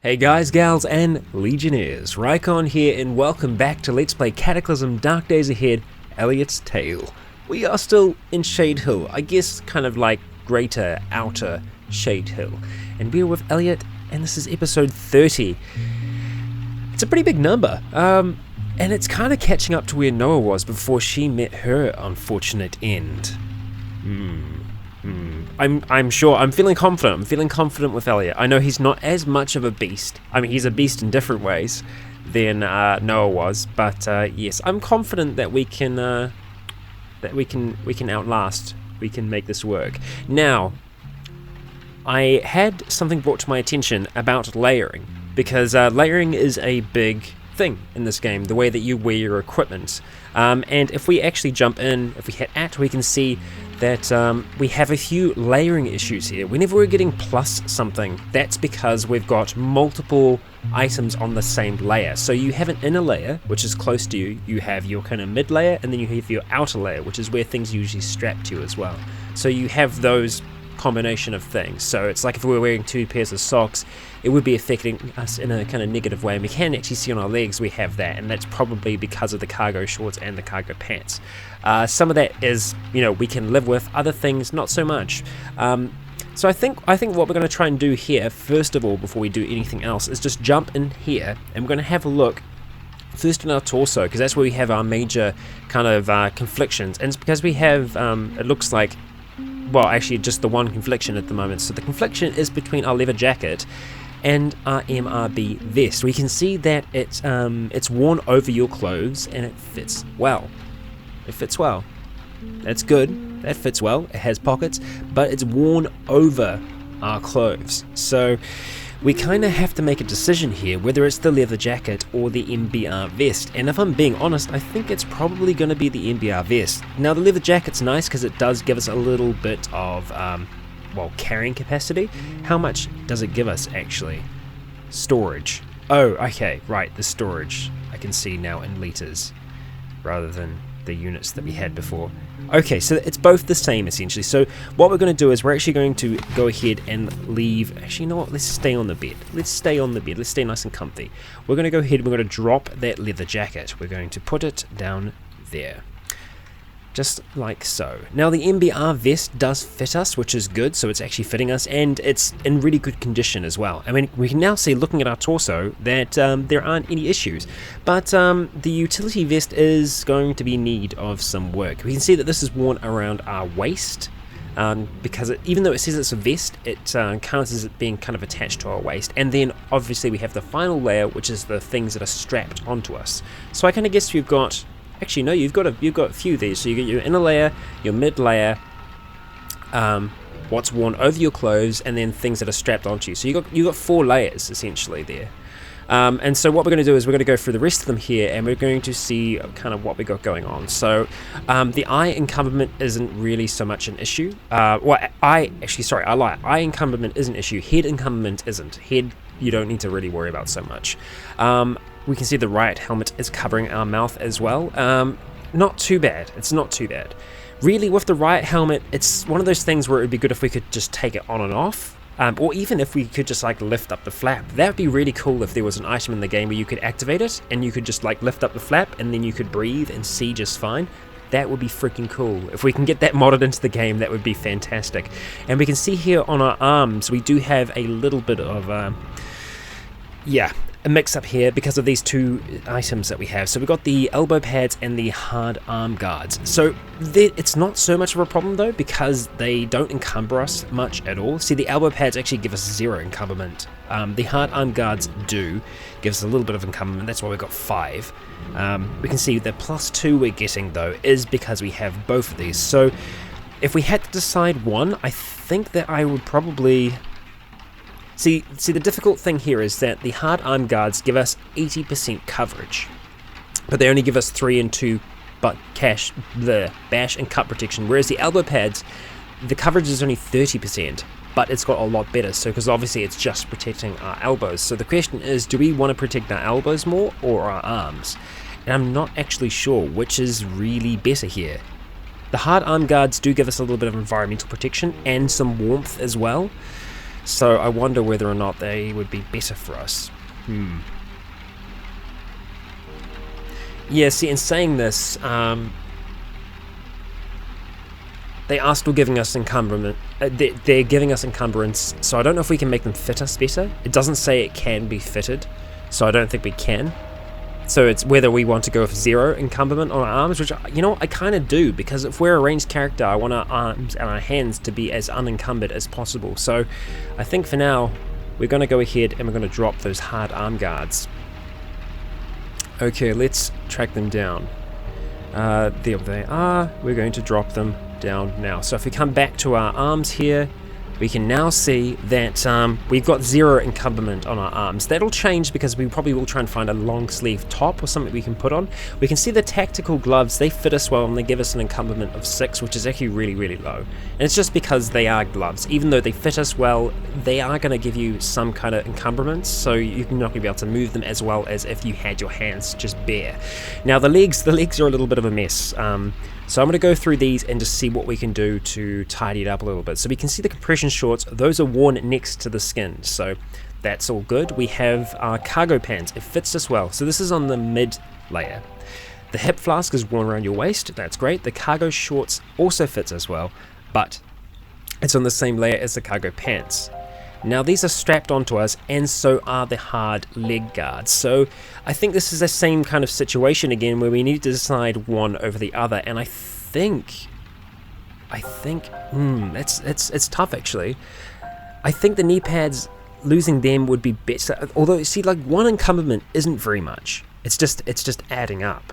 Hey guys, gals, and Legionnaires, Rycon here, and welcome back to Let's Play Cataclysm Dark Days Ahead, Elliot's Tale. We are still in Shade Hill, I guess kind of like greater, outer Shade Hill. And we're with Elliot, and this is episode 30. It's a pretty big number, and it's kind of catching up to where Noah was before she met her unfortunate end. I'm sure, I'm feeling confident with Elliot. I know he's not as much of a beast. I mean, he's a beast in different ways than Noah was, but yes, I'm confident that we can outlast, we can make this work. Now, I had something brought to my attention about layering, because layering is a big thing in this game, the way that you wear your equipment. And if we actually jump in, if we hit at, we can see that we have a few layering issues here. Whenever we're getting plus something, that's because we've got multiple items on the same layer. So you have an inner layer, which is close to you, you have your kind of mid layer, and then you have your outer layer, which is where things usually strap to as well. So you have those combination of things. So it's like if we were wearing two pairs of socks, it would be affecting us in a kind of negative way, and we can actually see on our legs we have that, and that's probably because of the cargo shorts and the cargo pants. Some of that is, you know, we can live with, other things not so much. So I think what we're going to try and do here, first of all, before we do anything else, is just jump in here, and we're going to have a look first in our torso, because that's where we have our major kind of conflictions, and it's because we have, it looks like, well, actually just the one confliction at the moment. So the confliction is between our leather jacket and our MRB vest. We can see that it's worn over your clothes, and it fits well. It fits well. That's good. That fits well. It has pockets, but it's worn over our clothes. So we kind of have to make a decision here, whether it's the leather jacket or the MBR vest. And if I'm being honest, I think it's probably going to be the MBR vest. Now, the leather jacket's nice because it does give us a little bit of, well, carrying capacity. How much does it give us, actually? Storage. Oh, okay, right, the storage. I can see now in liters, rather than the units that we had before. Okay, so it's both the same essentially. So what we're going to do is we're actually going to go ahead and leave. Actually, you know what? Let's stay on the bed. Let's stay on the bed. Let's stay nice and comfy. We're going to go ahead and we're going to drop that leather jacket. We're going to put it down there. Just like so. Now the MBR vest does fit us, which is good, so it's actually fitting us, and it's in really good condition as well. I mean, we can now see, looking at our torso, that there aren't any issues, but the utility vest is going to be in need of some work. We can see that this is worn around our waist, because even though it says it's a vest, it counts as it being kind of attached to our waist, and then obviously we have the final layer, which is the things that are strapped onto us. So I kind of guess you've got, actually no, you've got a few of these. So you get your inner layer, your mid layer, what's worn over your clothes, and then things that are strapped onto you. So you got 4 layers essentially there. And so what we're going to do is we're going to go through the rest of them here, and we're going to see kind of what we got going on. So the eye encumberment isn't really so much an issue. I lie. Eye encumberment is an issue. Head encumberment isn't. Head you don't need to really worry about so much. We can see the right helmet is covering our mouth as well. Not too bad. It's not too bad. Really, with the right helmet, it's one of those things where it would be good if we could just take it on and off. Or even if we could just like lift up the flap. That would be really cool if there was an item in the game where you could activate it and you could just like lift up the flap and then you could breathe and see just fine. That would be freaking cool. If we can get that modded into the game, that would be fantastic. And we can see here on our arms, we do have a little bit of, a mix up here because of these 2 items that we have. So we've got the elbow pads and the hard arm guards. So it's not so much of a problem though, because they don't encumber us much at all. See, the elbow pads actually give us 0 encumberment. The hard arm guards do give us a little bit of encumberment. That's why we've got 5. We can see the +2 we're getting though is because we have both of these. So if we had to decide one, I think that I would probably... See, the difficult thing here is that the hard arm guards give us 80% coverage, but they only give us 3 and 2 bash and cut protection, whereas the elbow pads, the coverage is only 30%, but it's got a lot better, so because obviously it's just protecting our elbows. So the question is, do we want to protect our elbows more or our arms? And I'm not actually sure which is really better here. The hard arm guards do give us a little bit of environmental protection and some warmth as well. So I wonder whether or not they would be better for us. Yeah, see, in saying this, they are still giving us encumbrance. They're giving us encumbrance, so I don't know if we can make them fit us better. It doesn't say it can be fitted, so I don't think we can. So it's whether we want to go with 0 encumberment on our arms, which, you know, I kind of do, because if we're a ranged character, I want our arms and our hands to be as unencumbered as possible. So I think for now, we're going to go ahead and we're going to drop those hard arm guards. Okay, let's track them down. There they are. We're going to drop them down now. So if we come back to our arms here, we can now see that we've got 0 encumberment on our arms. That'll change because we probably will try and find a long sleeve top or something we can put on. We can see the tactical gloves, they fit us well and they give us an encumberment of 6, which is actually really, really low. And it's just because they are gloves. Even though they fit us well, they are going to give you some kind of encumbrance, so you're not going to be able to move them as well as if you had your hands just bare. Now the legs are a little bit of a mess. So I'm going to go through these and just see what we can do to tidy it up a little bit. So we can see the compression shorts, those are worn next to the skin, so that's all good. We have our cargo pants, it fits us well. So this is on the mid layer. The hip flask is worn around your waist, that's great. The cargo shorts also fits us well, but it's on the same layer as the cargo pants. Now these are strapped onto us, and so are the hard leg guards. So I think this is the same kind of situation again where we need to decide one over the other, and I think it's tough actually. I think the knee pads, losing them would be better. Although you see, like, 1 encumberment isn't very much. It's just adding up.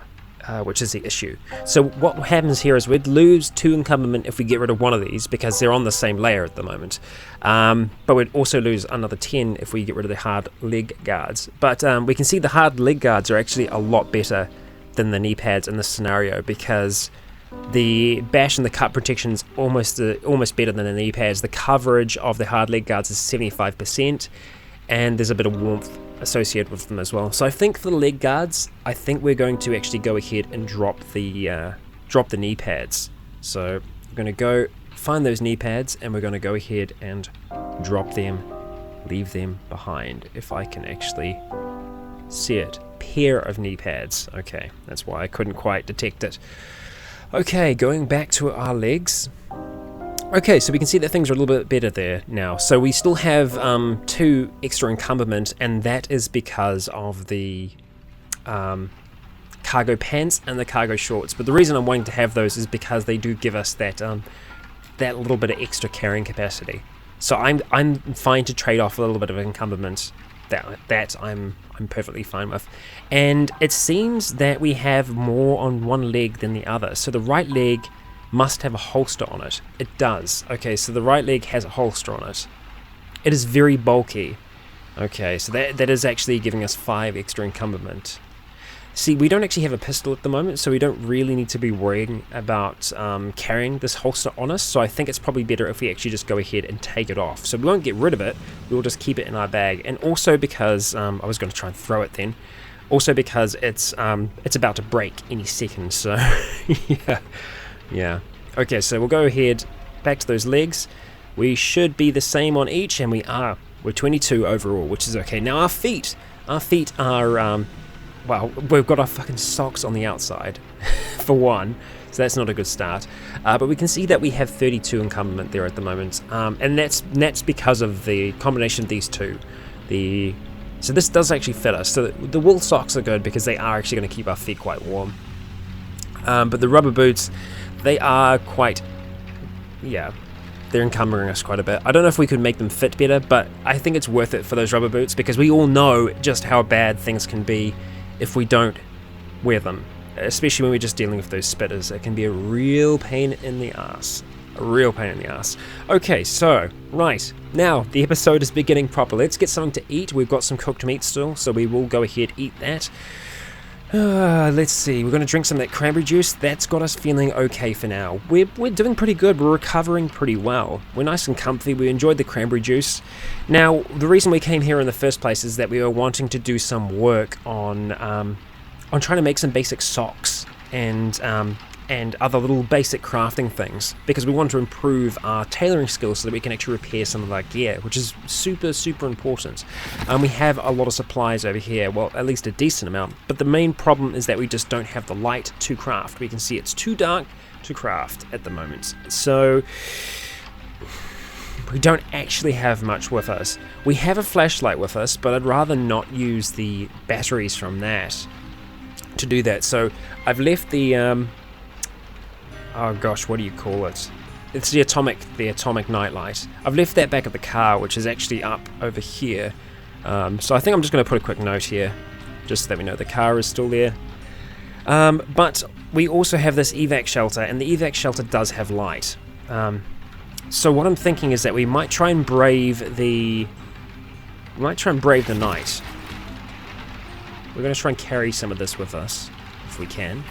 Which is the issue. So what happens here is we'd lose 2 encumberment if we get rid of one of these because they're on the same layer at the moment. But we'd also lose another 10 if we get rid of the hard leg guards. But we can see the hard leg guards are actually a lot better than the knee pads in this scenario because the bash and the cut protection is almost better than the knee pads. The coverage of the hard leg guards is 75%, and there's a bit of warmth associated with them as well. So I think for the leg guards, I think we're going to actually go ahead and drop the knee pads. So we're going to go find those knee pads and we're going to go ahead and drop them, leave them behind. If I can actually see it. Pair of knee pads. Okay, that's why I couldn't quite detect it. Okay, going back to our legs. Okay, so we can see that things are a little bit better there now. So we still have 2 extra encumberment, and that is because of the cargo pants and the cargo shorts. But the reason I'm wanting to have those is because they do give us that little bit of extra carrying capacity. So I'm fine to trade off a little bit of encumberment. That I'm perfectly fine with. And it seems that we have more on one leg than the other. So the right leg must have a holster on it. It does. Okay, so the right leg has a holster on it. It is very bulky. Okay, so that is actually giving us 5 extra encumberment. See, we don't actually have a pistol at the moment, so we don't really need to be worrying about carrying this holster on us, so I think it's probably better if we actually just go ahead and take it off. So we won't get rid of it, we'll just keep it in our bag. And also because, I was going to try and throw it then, also because it's about to break any second, so yeah. Okay, so we'll go ahead, back to those legs. We should be the same on each, and we are. We're 22 overall, which is okay. Now our feet are, well, we've got our fucking socks on the outside, for one, so that's not a good start. But we can see that we have 32 encumberment there at the moment, and that's because of the combination of these two. So this does actually fit us. So the wool socks are good because they are actually going to keep our feet quite warm. But the rubber boots, they are quite, yeah, they're encumbering us quite a bit. I don't know if we could make them fit better, but I think it's worth it for those rubber boots because we all know just how bad things can be if we don't wear them, especially when we're just dealing with those spitters. It can be a real pain in the ass. A real pain in the ass. Okay, so, right, now the episode is beginning proper. Let's get something to eat. We've got some cooked meat still, so we will go ahead eat that. Let's see, we're going to drink some of that cranberry juice. That's got us feeling okay for now. We're doing pretty good, we're recovering pretty well. We're nice and comfy, we enjoyed the cranberry juice. Now, the reason we came here in the first place is that we were wanting to do some work on trying to make some basic socks and and other little basic crafting things, because we want to improve our tailoring skills so that we can actually repair some of our gear, which is super important. We have a lot of supplies over here, well, at least a decent amount, but the main problem is that we just don't have the light to craft. We can see it's too dark to craft at the moment, so we don't actually have much with us. We have a flashlight with us, but I'd rather not use the batteries from that to do that. So I've left the oh gosh, what do you call it? It's the atomic nightlight. I've left that back at the car, which is actually up over here. So I think I'm just going to put a quick note here, just so that we know the car is still there. But we also have this evac shelter, and the evac shelter does have light. So what I'm thinking is that we might try and brave the night. We're going to try and carry some of this with us, if we can.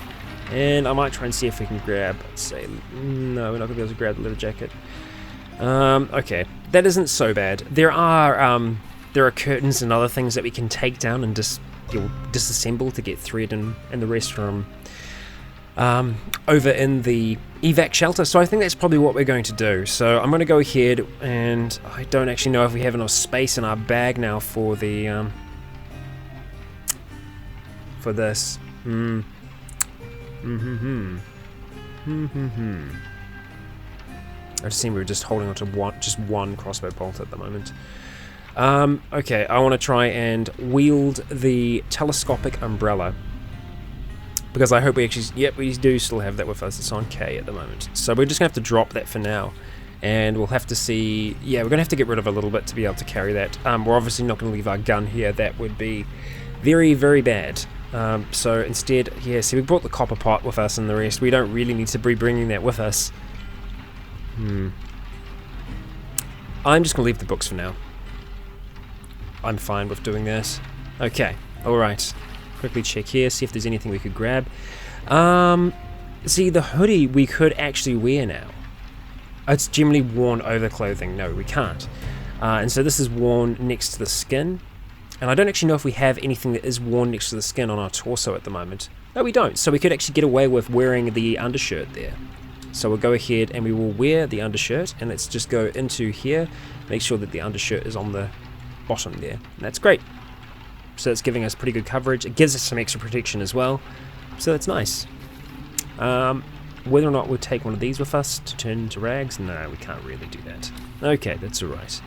And I might try and see if we can grab, let's say, no, we're not going to be able to grab the leather jacket. Okay, that isn't so bad. There are curtains and other things that we can take down and disassemble to get thread and the rest from over in the evac shelter. So I think that's probably what we're going to do. So I'm going to go ahead, and I don't actually know if we have enough space in our bag now for the for this. I just seem we were just holding on to one crossbow bolt at the moment. Okay, I want to try and wield the telescopic umbrella, because I hope we actually, yep, we do still have that with us. It's on K at the moment, so we're just gonna have to drop that for now, and we'll have to see. Yeah, we're gonna have to get rid of a little bit to be able to carry that. We're obviously not gonna leave our gun here. That would be very bad. So instead, yeah, see, we brought the copper pot with us and the rest. We don't really need to be bringing that with us. I'm just gonna leave the books for now. I'm fine with doing that. Okay, alright. Quickly check here, see if there's anything we could grab. See, the hoodie we could actually wear now. It's generally worn over clothing. No, we can't. And so this is worn next to the skin. And I don't actually know if we have anything that is worn next to the skin on our torso at the moment. No, we don't. So we could actually get away with wearing the undershirt there. So we'll go ahead and we will wear the undershirt, and let's just go into here, make sure that the undershirt is on the bottom there. And that's great. So it's giving us pretty good coverage. It gives us some extra protection as well. So that's nice. Whether or not we'll take one of these with us to turn into rags, no, we can't really do that. Okay, that's alright.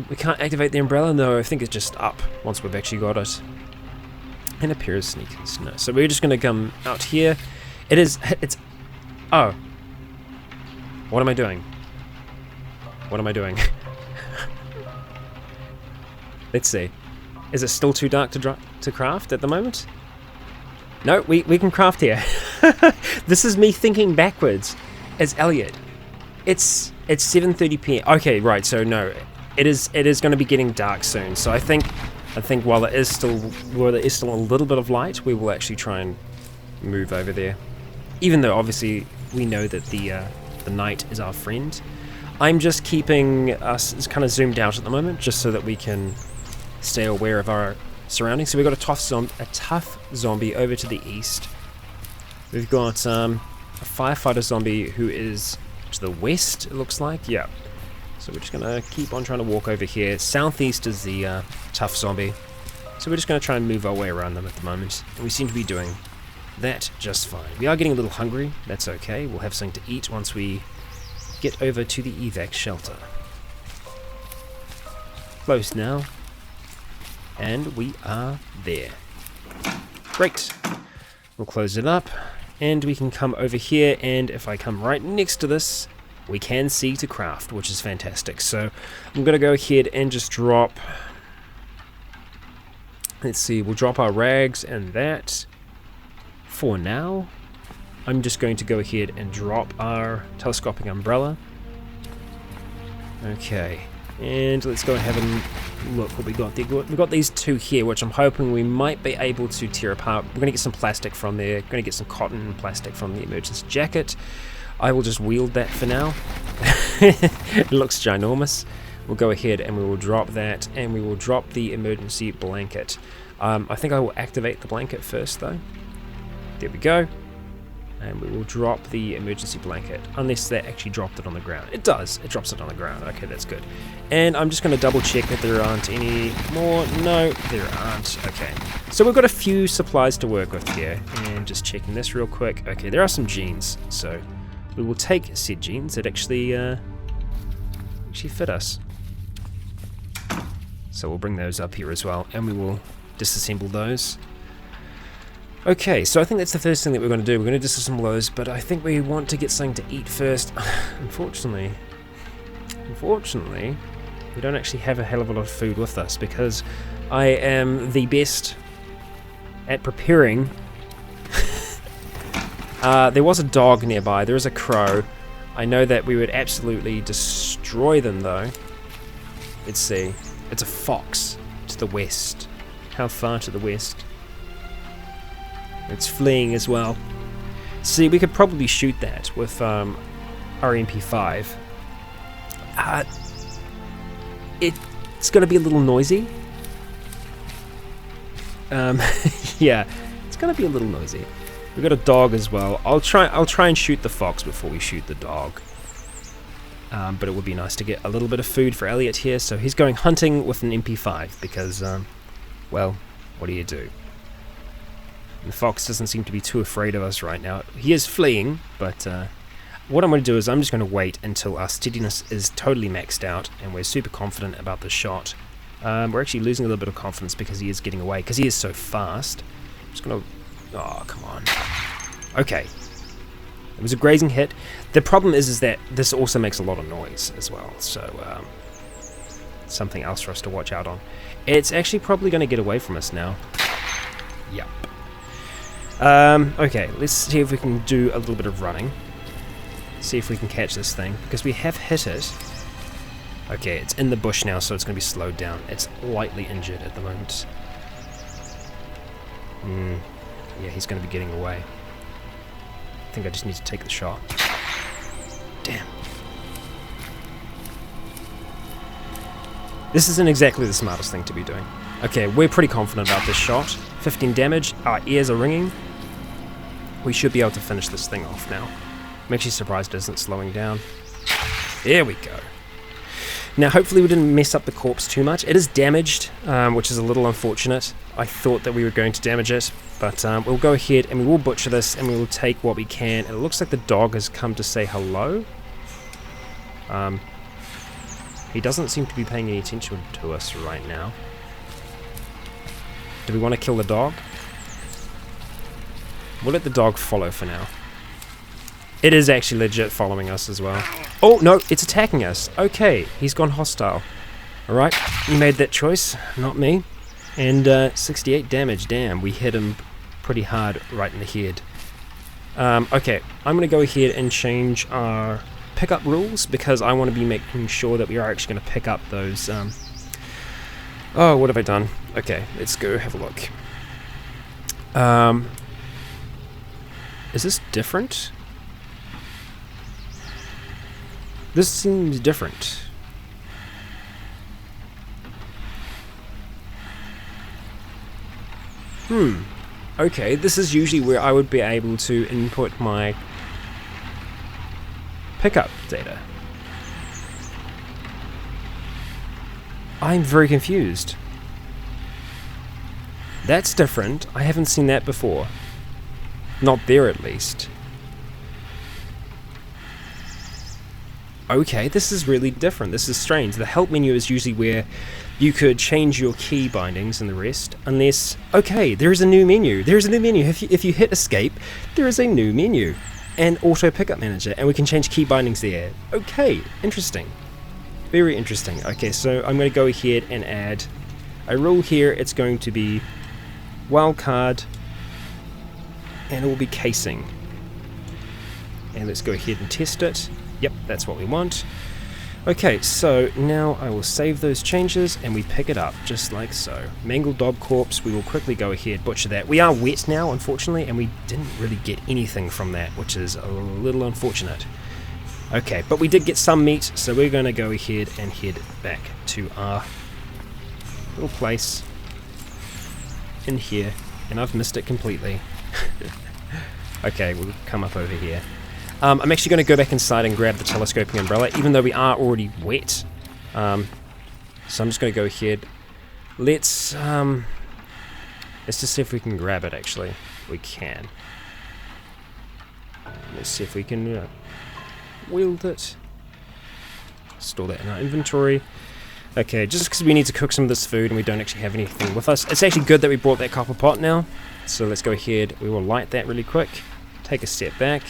We can't activate the umbrella, no, I think it's just up once we've actually got it. And a pair of sneakers, no. So we're just going to come out here. It's, oh. What am I doing? What am I doing? Let's see. Is it still too dark to craft at the moment? No, we can craft here. This is me thinking backwards as Elliot. It's 7:30 p.m. Okay, right, so no. It is going to be getting dark soon, so I think while there is still a little bit of light, we will actually try and move over there. Even though obviously we know that the night is our friend, I'm just keeping us kind of zoomed out at the moment, just so that we can stay aware of our surroundings. So we've got a tough zombie over to the east. We've got a firefighter zombie who is to the west. It looks like, yeah. So we're just going to keep on trying to walk over here. Southeast is the tough zombie. So we're just going to try and move our way around them at the moment. And we seem to be doing that just fine. We are getting a little hungry. That's okay. We'll have something to eat once we get over to the evac shelter. Close now. And we are there. Great. We'll close it up. And we can come over here. And if I come right next to this, we can see to craft, which is fantastic. So I'm going to go ahead and just drop, let's see, we'll drop our rags and that for now. I'm just going to go ahead and drop our telescopic umbrella. Okay, and let's go ahead and look what we got there. We've got these two here, which I'm hoping we might be able to tear apart. We're going to get some plastic from there, going to get some cotton and plastic from the emergency jacket. I will just wield that for now. It looks ginormous. We'll go ahead and we will drop that, and we will drop the emergency blanket. I think I will activate the blanket first though. There we go. And we will drop the emergency blanket, unless that actually dropped it on the ground. It does, it drops it on the ground. Okay, that's good. And I'm just going to double check that there aren't any more. No, there aren't. Okay, so we've got a few supplies to work with here. And just checking this real quick. Okay, there are some genes, so we will take said genes that actually fit us. So we'll bring those up here as well, and we will disassemble those. Okay, so I think that's the first thing that we're going to do. We're going to disassemble those, but I think we want to get something to eat first. Unfortunately, we don't actually have a hell of a lot of food with us, because I am the best at preparing. There was a dog nearby. There is a crow. I know that we would absolutely destroy them, though. Let's see. It's a fox to the west. How far to the west? It's fleeing as well. See, we could probably shoot that with our MP5. It's going to be a little noisy. Yeah, it's going to be a little noisy. We've got a dog as well. I'll try and shoot the fox before we shoot the dog. But it would be nice to get a little bit of food for Elliot here. So he's going hunting with an MP5 because, well, what do you do? The fox doesn't seem to be too afraid of us right now. He is fleeing, but what I'm going to do is I'm just going to wait until our steadiness is totally maxed out and we're super confident about the shot. We're actually losing a little bit of confidence because he is getting away, because he is so fast. I'm just going to... Oh, come on. Okay. It was a grazing hit. The problem is that this also makes a lot of noise as well, so something else for us to watch out on. It's actually probably going to get away from us now. Yep. Okay, let's see if we can do a little bit of running. See if we can catch this thing, because we have hit it. Okay, it's in the bush now, so it's going to be slowed down. It's lightly injured at the moment. Yeah, he's going to be getting away. I think I just need to take the shot. Damn. This isn't exactly the smartest thing to be doing. Okay, we're pretty confident about this shot. 15 damage, our ears are ringing. We should be able to finish this thing off now. I'm actually surprised it isn't slowing down. There we go. Now, hopefully we didn't mess up the corpse too much. It is damaged, which is a little unfortunate. I thought that we were going to damage it, but we'll go ahead and we will butcher this and we will take what we can. And it looks like the dog has come to say hello. He doesn't seem to be paying any attention to us right now. Do we want to kill the dog? We'll let the dog follow for now. It is actually legit following us as well. Oh, no, it's attacking us. Okay, he's gone hostile. Alright, you made that choice, not me. And 68 damage, damn, we hit him pretty hard right in the head. Okay, I'm going to go ahead and change our pickup rules, because I want to be making sure that we are actually going to pick up those... Oh, what have I done? Okay, let's go have a look. Is this different? This seems different. Okay, this is usually where I would be able to input my pickup data. I'm very confused. That's different. I haven't seen that before. Not there, at least. Okay, this is really different. This is strange. The help menu is usually where you could change your key bindings and the rest, unless... Okay, there is a new menu. There is a new menu. If you hit escape, there is a new menu. And auto pickup manager, and we can change key bindings there. Okay, interesting. Very interesting. Okay, so I'm going to go ahead and add a rule here. It's going to be wildcard, and it will be casing. And let's go ahead and test it. Yep, that's what we want. Okay, so now I will save those changes and we pick it up just like so. Mangled dog corpse, we will quickly go ahead, butcher that. We are wet now, unfortunately, and we didn't really get anything from that, which is a little unfortunate. Okay, but we did get some meat, so we're going to go ahead and head back to our little place in here, and I've missed it completely. Okay, we'll come up over here. I'm actually going to go back inside and grab the telescoping umbrella, even though we are already wet. So I'm just going to go ahead. Let's just see if we can grab it, actually. We can. Let's see if we can wield it. Store that in our inventory. Okay, just because we need to cook some of this food and we don't actually have anything with us. It's actually good that we brought that copper pot now. So let's go ahead. We will light that really quick. Take a step back.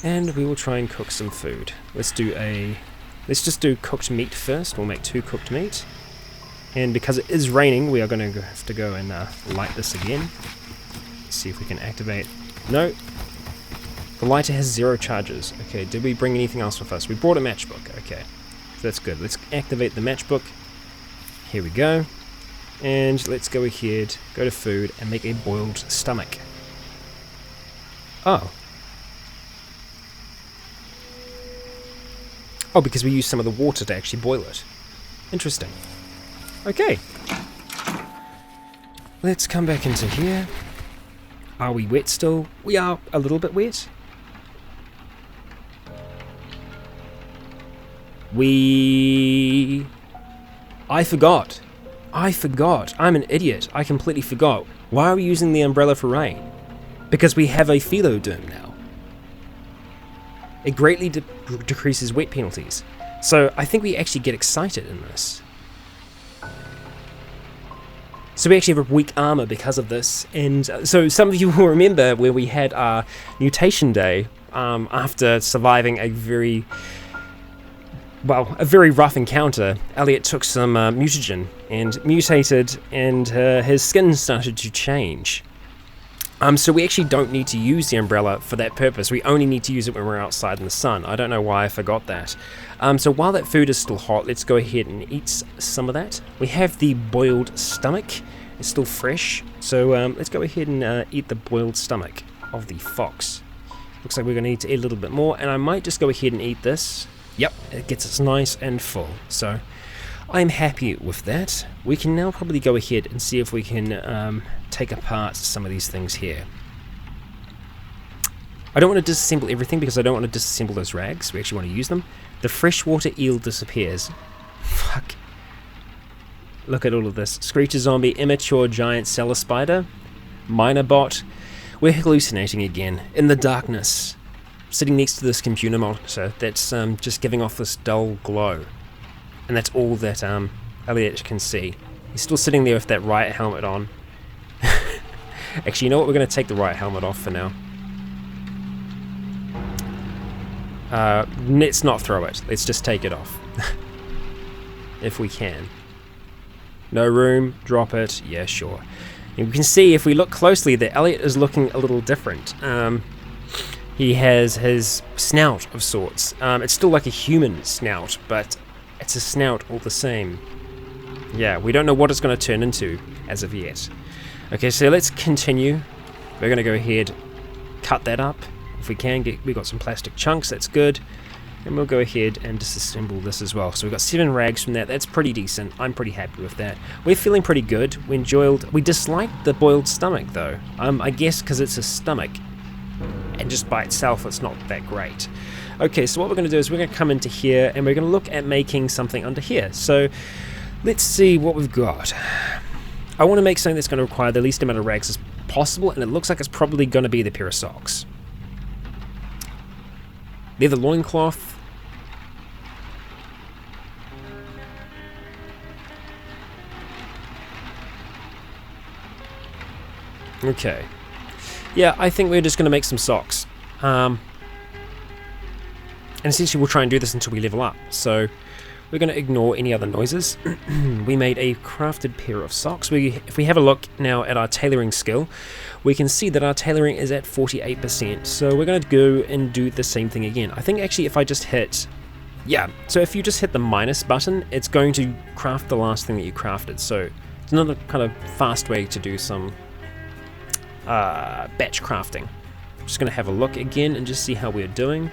And we will try and cook some food. Let's just do cooked meat first. We'll make 2 cooked meat. And because it is raining, we are going to have to go and light this again. Let's see if we can activate. No. The lighter has 0 charges. Okay, did we bring anything else with us? We brought a matchbook. Okay, so that's good. Let's activate the matchbook. Here we go. And let's go ahead, go to food, and make a boiled stomach. Oh. Oh, because we used some of the water to actually boil it. Interesting. Okay. Let's come back into here. Are we wet still? We are a little bit wet. I forgot. I'm an idiot. I completely forgot. Why are we using the umbrella for rain? Because we have a philo dome now. It greatly decreases wet penalties. So I think we actually get excited in this. So we actually have a weak armor because of this. And so some of you will remember where we had our mutation day after surviving a very rough encounter. Elliot took some mutagen and mutated, and his skin started to change. So we actually don't need to use the umbrella for that purpose. We only need to use it when we're outside in the sun. I don't know why I forgot that. So while that food is still hot, let's go ahead and eat some of that. We have the boiled stomach. It's still fresh. So let's go ahead and eat the boiled stomach of the fox. Looks like we're going to need to eat a little bit more, and I might just go ahead and eat this. Yep, it gets us nice and full. So I'm happy with that. We can now probably go ahead and see if we can take apart some of these things here. I don't want to disassemble everything because I don't want to disassemble those rags. We actually want to use them. The freshwater eel disappears. Fuck. Look at all of this. Screecher zombie, immature giant cellar spider, minor bot. We're hallucinating again in the darkness. Sitting next to this computer monitor that's just giving off this dull glow. And that's all that Elliot can see. He's still sitting there with that riot helmet on. Actually, you know what? We're going to take the riot helmet off for now. Let's not throw it. Let's just take it off. If we can. No room. Drop it. Yeah, sure. And we can see, if we look closely, that Elliot is looking a little different. He has his snout of sorts. It's still like a human snout, but it's a snout all the same. Yeah, we don't know what it's going to turn into as of yet. Okay, so let's continue. We're going to go ahead, cut that up. If we can, we got some plastic chunks, that's good. And we'll go ahead and disassemble this as well. So we've got 7 rags from that. That's pretty decent. I'm pretty happy with that. We're feeling pretty good. We disliked the boiled stomach, though. I guess because it's a stomach. And just by itself, it's not that great. Okay, so what we're going to do is we're going to come into here and we're going to look at making something under here. So let's see what we've got. I want to make something that's going to require the least amount of rags as possible, and it looks like it's probably going to be the pair of socks. Leather loincloth. Okay. Yeah, I think we're just going to make some socks. And essentially we'll try and do this until we level up. So we're going to ignore any other noises. We made a crafted pair of socks. If we have a look now at our tailoring skill, we can see that our tailoring is at 48%. So we're going to go and do the same thing again. I think actually if I just hit... Yeah, so if you just hit the minus button, it's going to craft the last thing that you crafted. So it's another kind of fast way to do some batch crafting. I'm just going to have a look again and just see how we're doing.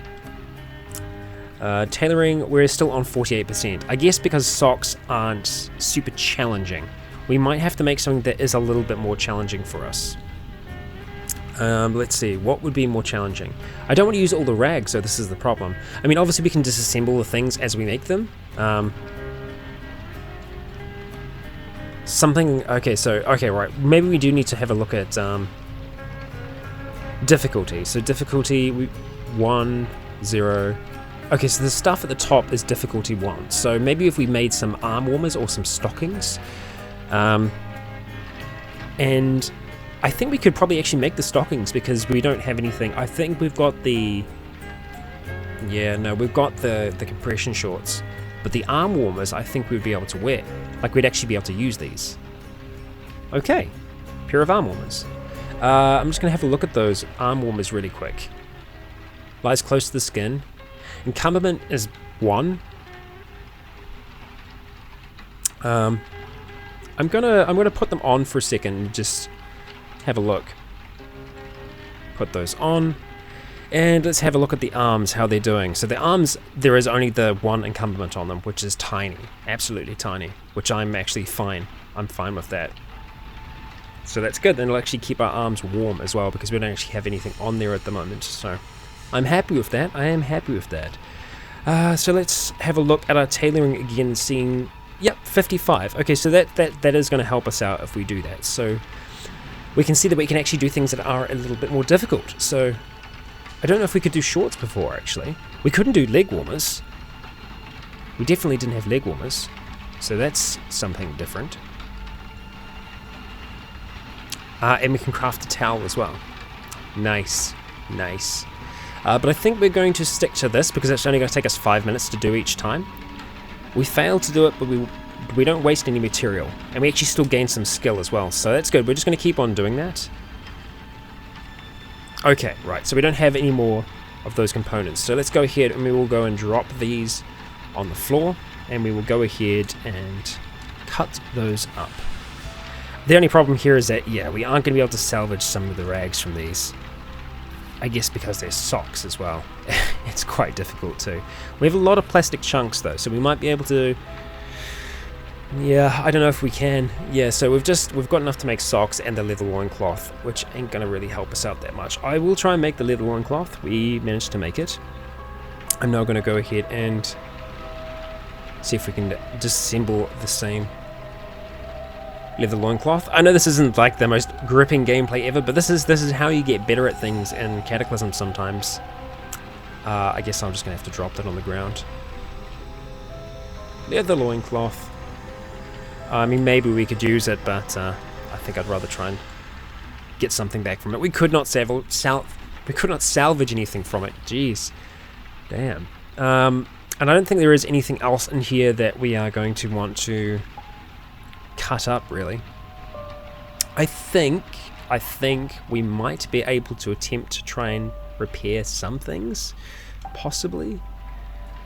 Tailoring, we're still on 48%. I guess because socks aren't super challenging, we might have to make something that is a little bit more challenging for us. Let's see, what would be more challenging? I don't want to use all the rags, so this is the problem. I mean, obviously we can disassemble the things as we make them. Okay, right, maybe we do need to have a look at difficulty. So difficulty, 1, 0. Okay, so the stuff at the top is difficulty 1. So maybe if we made some arm warmers or some stockings. And I think we could probably actually make the stockings because we don't have anything. I think we've got the... Yeah, no, we've got the compression shorts. But the arm warmers, I think we'd be able to wear. Like, we'd actually be able to use these. Okay, pair of arm warmers. I'm just going to have a look at those arm warmers really quick. Lies close to the skin. Encumberment is 1. I'm gonna put them on for a second and just have a look. Put those on. And let's have a look at the arms, how they're doing. So the arms, there is only the 1 encumberment on them, which is tiny. Absolutely tiny. Which I'm actually fine. I'm fine with that. So that's good. Then it'll actually keep our arms warm as well, because we don't actually have anything on there at the moment. So I'm happy with that. I am happy with that. So let's have a look at our tailoring again, seeing... Yep, 55. Okay, so that is going to help us out if we do that. So we can see that we can actually do things that are a little bit more difficult. So I don't know if we could do shorts before, actually. We couldn't do leg warmers. We definitely didn't have leg warmers. So that's something different. And we can craft a towel as well. Nice, nice. But I think we're going to stick to this because it's only going to take us 5 minutes to do each time. We failed to do it, but we don't waste any material. And we actually still gain some skill as well. So that's good. We're just going to keep on doing that. Okay, right. So we don't have any more of those components. So let's go ahead and we will go and drop these on the floor. And we will go ahead and cut those up. The only problem here is that, yeah, we aren't going to be able to salvage some of the rags from these. I guess because they're socks as well. It's quite difficult too. We have a lot of plastic chunks though, so we might be able to... Yeah, I don't know if we can. Yeah, so we've got enough to make socks and the leather loincloth, which ain't going to really help us out that much. I will try and make the leather loincloth. We managed to make it. I'm now going to go ahead and see if we can disassemble the same leather loincloth. I know this isn't like the most gripping gameplay ever, but this is how you get better at things in Cataclysm sometimes. I guess I'm just going to have to drop that on the ground. Leather loincloth. I mean, maybe we could use it, but I think I'd rather try and get something back from it. We could not salvage anything from it. Jeez. Damn. And I don't think there is anything else in here that we are going to want to cut up, really. I think we might be able to attempt to try and repair some things, possibly.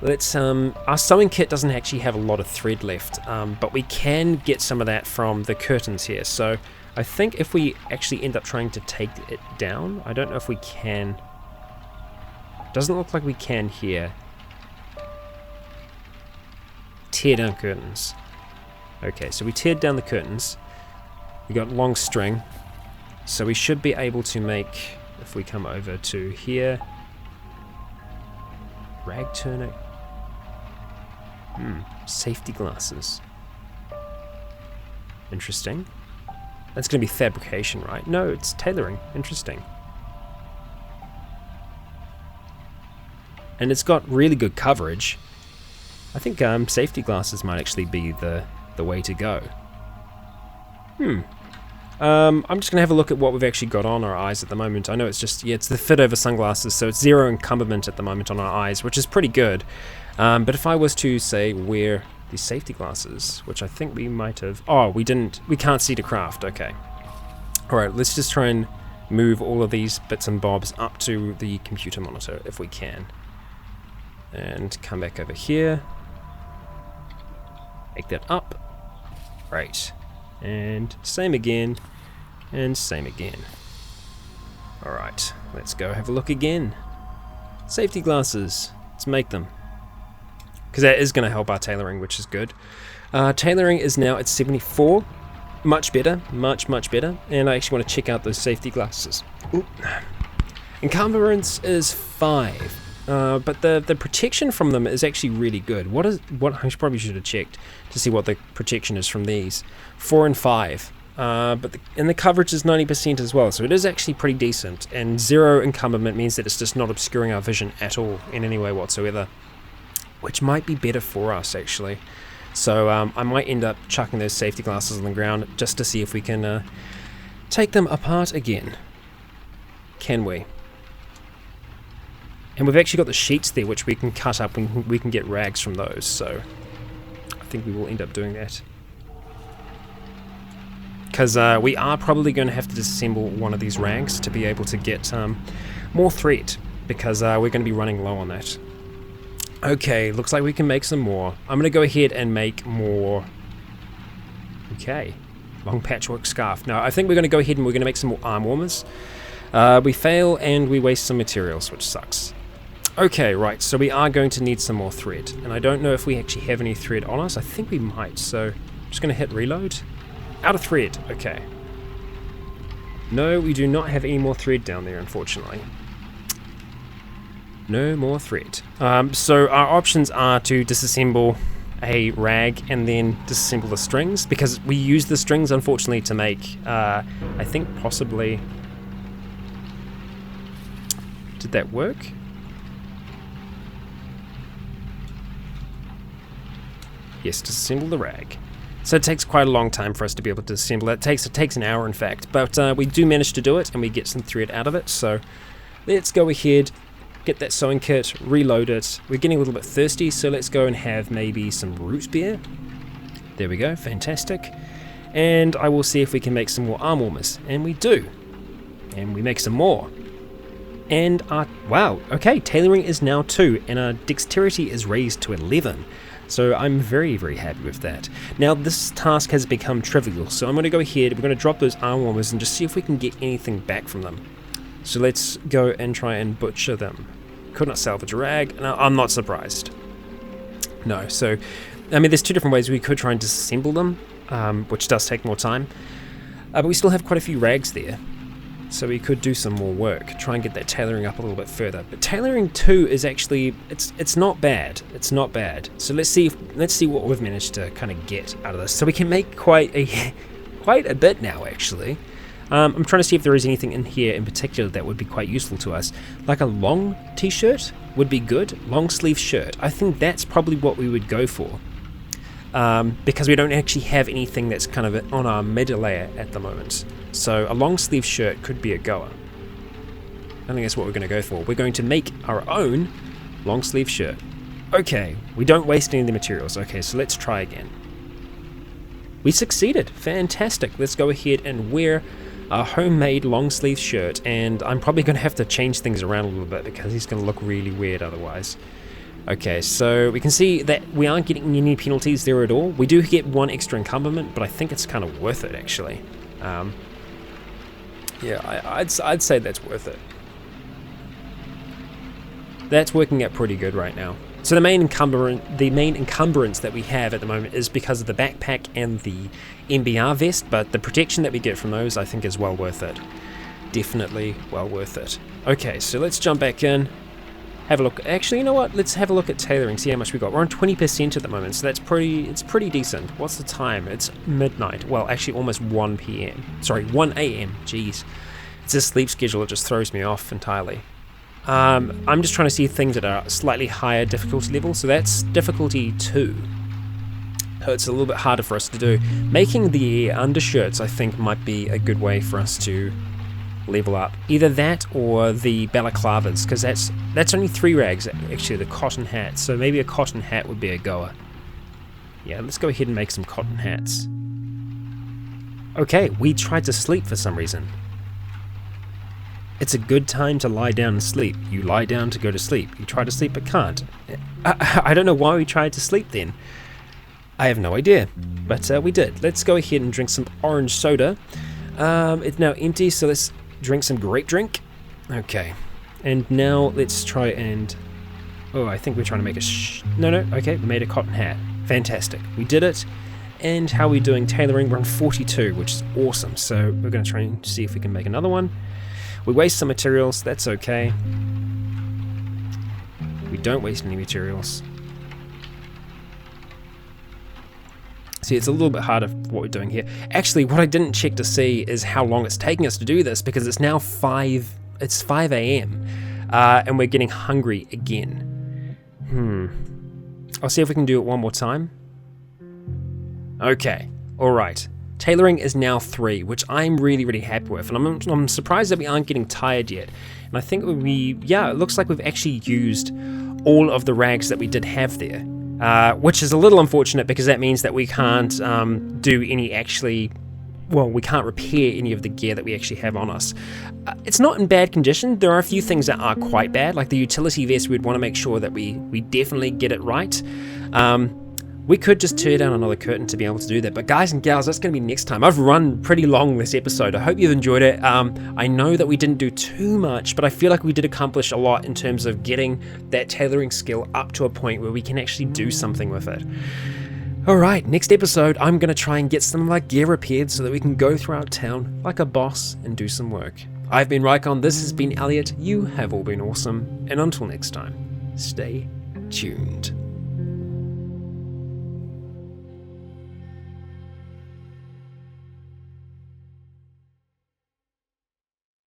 Let's our sewing kit doesn't actually have a lot of thread left, but we can get some of that from the curtains here. So I think if we actually end up trying to take it down, I don't know if we can. Doesn't look like we can here. Tear down curtains. Okay, so we teared down the curtains. We got long string. So we should be able to make, if we come over to here, rag tunic. Safety glasses. Interesting. That's going to be fabrication, right? No, it's tailoring. Interesting. And it's got really good coverage. I think safety glasses might actually be the way to go. I'm just going to have a look at what we've actually got on our eyes at the moment. I know it's just, yeah, it's the fit over sunglasses, so it's 0 encumberment at the moment on our eyes, which is pretty good. But if I was to, say, wear these safety glasses, which I think we might have... Oh, we can't see to craft, okay. Alright, let's just try and move all of these bits and bobs up to the computer monitor, if we can. And come back over here. Make that up. Right. And same again. And same again. Alright, let's go have a look again. Safety glasses. Let's make them. Because that is going to help our tailoring, which is good. Tailoring is now at 74. Much better. Much, much better. And I actually want to check out those safety glasses. Encumbrance is 5. But the protection from them is actually really good. What I probably should have checked to see what the protection is from these. 4 and 5. But the coverage is 90% as well, so it is actually pretty decent. And 0 encumberment means that it's just not obscuring our vision at all in any way whatsoever, which might be better for us actually. So I might end up chucking those safety glasses on the ground just to see if we can take them apart again. Can we? And we've actually got the sheets there which we can cut up and we can get rags from those, so I think we will end up doing that. Because we are probably going to have to disassemble one of these rags to be able to get more thread, because we're going to be running low on that. Okay, looks like we can make some more. I'm going to go ahead and make more. Okay, long patchwork scarf. Now I think we're going to go ahead and we're going to make some more arm warmers. We fail and we waste some materials, which sucks. Okay, right, so we are going to need some more thread, and I don't know if we actually have any thread on us. I think we might, so I'm just going to hit reload. Out of thread, okay. No, we do not have any more thread down there, unfortunately. No more thread. So our options are to disassemble a rag and then disassemble the strings, because we use the strings, unfortunately, to make, I think possibly... Did that work? Yes, disassemble the rag. So it takes quite a long time for us to be able to assemble it. It takes an hour, in fact, but we do manage to do it, and we get some thread out of it. So let's go ahead, get that sewing kit, reload it. We're getting a little bit thirsty, so let's go and have maybe some root beer. There we go, fantastic. And I will see if we can make some more arm warmers, and we do. And we make some more. And our, wow, okay, tailoring is now 2, and our dexterity is raised to 11. So I'm very, very happy with that. Now this task has become trivial, so I'm going to go ahead, we're going to drop those arm warmers and just see if we can get anything back from them. So let's go and try and butcher them. Could not salvage a rag. No, I'm not surprised. No, so, I mean, there's 2 different ways we could try and disassemble them, which does take more time. But we still have quite a few rags there. So we could do some more work, try and get that tailoring up a little bit further. But tailoring 2 is actually, it's not bad. It's not bad. So let's see what we've managed to kind of get out of this. So we can make quite a bit now, actually. I'm trying to see if there is anything in here in particular that would be quite useful to us. Like a long t-shirt would be good. Long sleeve shirt. I think that's probably what we would go for. Because we don't actually have anything that's kind of on our mid layer at the moment. So a long sleeve shirt could be a goer. I think that's what we're going to go for. We're going to make our own long sleeve shirt. Okay, we don't waste any of the materials. Okay, so let's try again. We succeeded. Fantastic. Let's go ahead and wear a homemade long sleeve shirt, and I'm probably going to have to change things around a little bit because he's going to look really weird otherwise. Okay, so we can see that we aren't getting any penalties there at all. We do get 1 extra encumberment, but I think it's kind of worth it actually. Yeah, I'd say that's worth it. That's working out pretty good right now. So the main encumbrance that we have at the moment is because of the backpack and the MBR vest, but the protection that we get from those I think is well worth it. Definitely well worth it. Okay, so let's jump back in. Have a look. Actually, you know what? Let's have a look at tailoring, see how much we got. We're on 20% at the moment, so it's pretty decent. What's the time? It's midnight. Well, actually almost 1 p.m. Sorry, 1 a.m. Jeez. It's a sleep schedule, it just throws me off entirely. I'm just trying to see things that are slightly higher difficulty level, so that's difficulty 2. So it's a little bit harder for us to do. Making the undershirts, I think, might be a good way for us to level up. Either that or the balaclavas, because that's only 3 rags actually, the cotton hats, so maybe a cotton hat would be a goer. Yeah, let's go ahead and make some cotton hats. Okay, we tried to sleep for some reason. It's a good time to lie down and sleep. You lie down to go to sleep. You try to sleep but can't. I don't know why we tried to sleep then. I have no idea, but we did. Let's go ahead and drink some orange soda. It's now empty, so let's drink some grape drink. Okay, and now let's try and... Oh, I think we're trying to make a... No, okay, we made a cotton hat. Fantastic, we did it. And how are we doing tailoring? We're on 42, which is awesome, so we're going to try and see if we can make another one. We waste some materials, that's okay. We don't waste any materials. See, it's a little bit harder what we're doing here. Actually, what I didn't check to see is how long it's taking us to do this, because it's now 5 a.m. And we're getting hungry again. I'll see if we can do it one more time. Okay, alright. Tailoring is now 3, which I'm really happy with, and I'm surprised that we aren't getting tired yet. And I think it looks like we've actually used all of the rags that we did have there, which is a little unfortunate because that means that we can't we can't repair any of the gear that we actually have on us. It's not in bad condition. There are a few things that are quite bad, like the utility vest. We'd want to make sure that we definitely get it right. We could just tear down another curtain to be able to do that. But guys and gals, that's going to be next time. I've run pretty long this episode. I hope you've enjoyed it. I know that we didn't do too much, but I feel like we did accomplish a lot in terms of getting that tailoring skill up to a point where we can actually do something with it. Alright, next episode, I'm going to try and get some of our gear repaired so that we can go throughout town like a boss and do some work. I've been Rycon, this has been Elliot, you have all been awesome, and until next time, stay tuned.